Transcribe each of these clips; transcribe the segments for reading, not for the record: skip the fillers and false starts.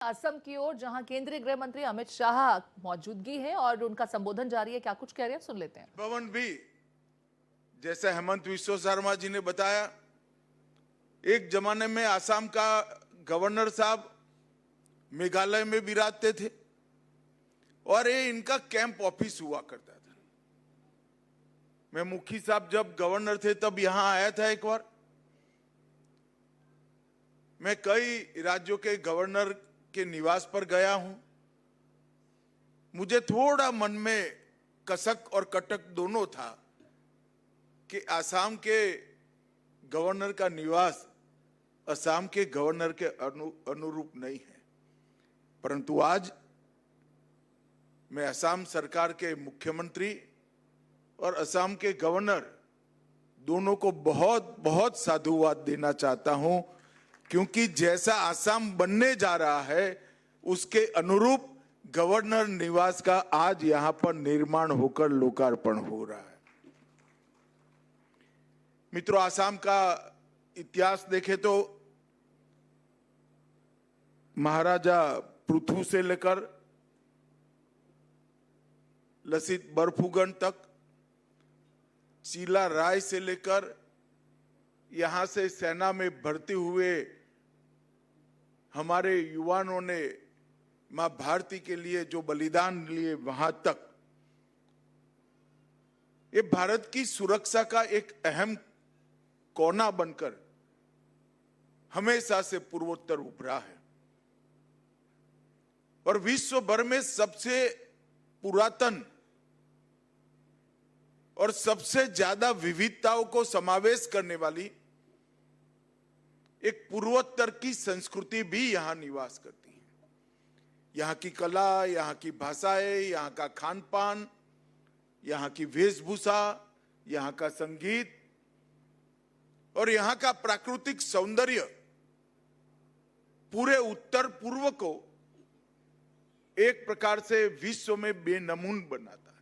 असम की ओर जहां केंद्रीय गृह मंत्री अमित शाह मौजूदगी है और उनका संबोधन जारी है। क्या कुछ कह रहे हैं, सुन लेते हैं। भवन भी जैसे हेमंत विश्व शर्मा जी ने बताया, एक जमाने में आसाम का गवर्नर साहब मेघालय में विराजते थे और ये इनका कैंप ऑफिस हुआ करता था। मैं मुखी साहब जब गवर्नर थे तब यहां आया था एक बार। मैं कई राज्यों के गवर्नर के निवास पर गया हूं। मुझे थोड़ा मन में कसक और कटक दोनों था कि आसाम के गवर्नर का निवास असम के गवर्नर के अनुरूप नहीं है। परंतु आज मैं असम सरकार के मुख्यमंत्री और असम के गवर्नर दोनों को बहुत बहुत साधुवाद देना चाहता हूं, क्योंकि जैसा असम बनने जा रहा है उसके अनुरूप गवर्नर निवास का आज यहां पर निर्माण होकर लोकार्पण हो रहा है। मित्रों, असम का इतिहास देखें तो महाराजा पृथु से लेकर लसित बरफुकन तक, चीला राय से लेकर यहां से सेना में भर्ती हुए हमारे युवाओं ने मां भारती के लिए जो बलिदान लिए वहां तक, ये भारत की सुरक्षा का एक अहम कोना बनकर हमेशा से पूर्वोत्तर उभरा है और विश्व भर में सबसे पुरातन और सबसे ज्यादा विविधताओं को समावेश करने वाली एक पूर्वोत्तर की संस्कृति भी यहां निवास करती है। यहां की कला, यहां की भाषाएं, यहां का खान पान, यहां की वेशभूषा, यहां का संगीत और यहां का प्राकृतिक सौंदर्य पूरे उत्तर पूर्व को एक प्रकार से विश्व में बेनमून बनाता है।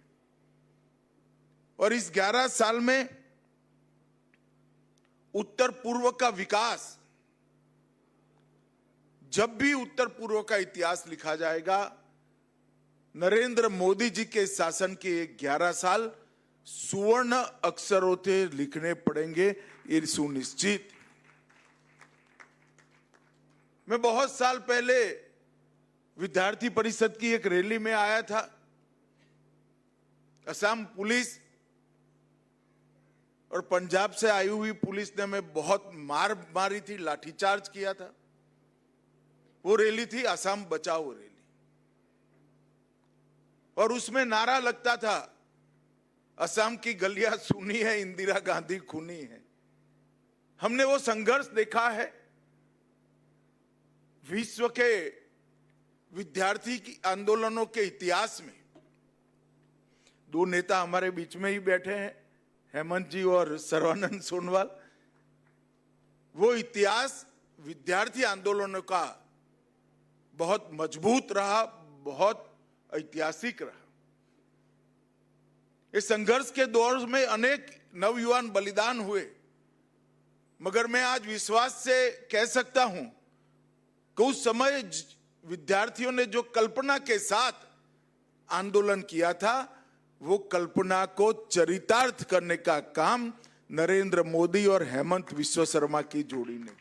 और इस 11 साल में उत्तर पूर्व का विकास, जब भी उत्तर पूर्व का इतिहास लिखा जाएगा, नरेंद्र मोदी जी के शासन के 11 साल सुवर्ण अक्षरों से लिखने पड़ेंगे, ये सुनिश्चित। मैं बहुत साल पहले विद्यार्थी परिषद की एक रैली में आया था। असम पुलिस और पंजाब से आई हुई पुलिस ने हमें बहुत मार मारी थी, लाठीचार्ज किया था। वो रैली थी असम बचाओ रैली और उसमें नारा लगता था, असम की गलियां सुनी है, इंदिरा गांधी खूनी है। हमने वो संघर्ष देखा है। विश्व के विद्यार्थी की आंदोलनों के इतिहास में दो नेता हमारे बीच में ही बैठे हैं, हेमंत जी और सर्बानंद सोनोवाल। वो इतिहास विद्यार्थी आंदोलनों का बहुत मजबूत रहा, बहुत ऐतिहासिक रहा। इस संघर्ष के दौर में अनेक नवयुवान बलिदान हुए, मगर मैं आज विश्वास से कह सकता हूं कि उस समय विद्यार्थियों ने जो कल्पना के साथ आंदोलन किया था, वो कल्पना को चरितार्थ करने का काम नरेंद्र मोदी और हेमंत विश्व शर्मा की जोड़ी ने किया।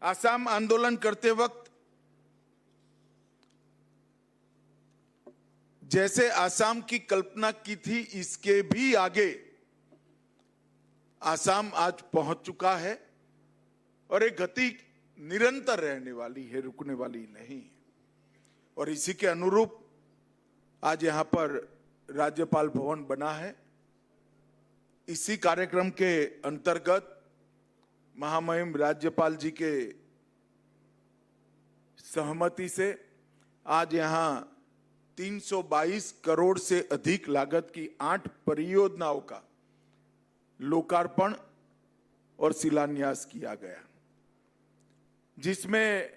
असम आंदोलन करते वक्त जैसे असम की कल्पना की थी, इसके भी आगे असम आज पहुंच चुका है और एक गति निरंतर रहने वाली है, रुकने वाली नहीं है। और इसी के अनुरूप आज यहां पर राज्यपाल भवन बना है। इसी कार्यक्रम के अंतर्गत महामहिम राज्यपाल जी के सहमति से आज यहां 322 करोड़ से अधिक लागत की 8 परियोजनाओं का लोकार्पण और शिलान्यास किया गया, जिसमें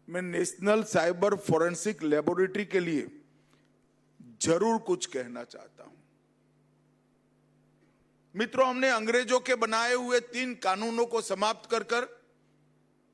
मैं नेशनल साइबर फोरेंसिक लेबोरेटरी के लिए जरूर कुछ कहना चाहता हूं। मित्रों, हमने अंग्रेजों के बनाए हुए 3 कानूनों को समाप्त कर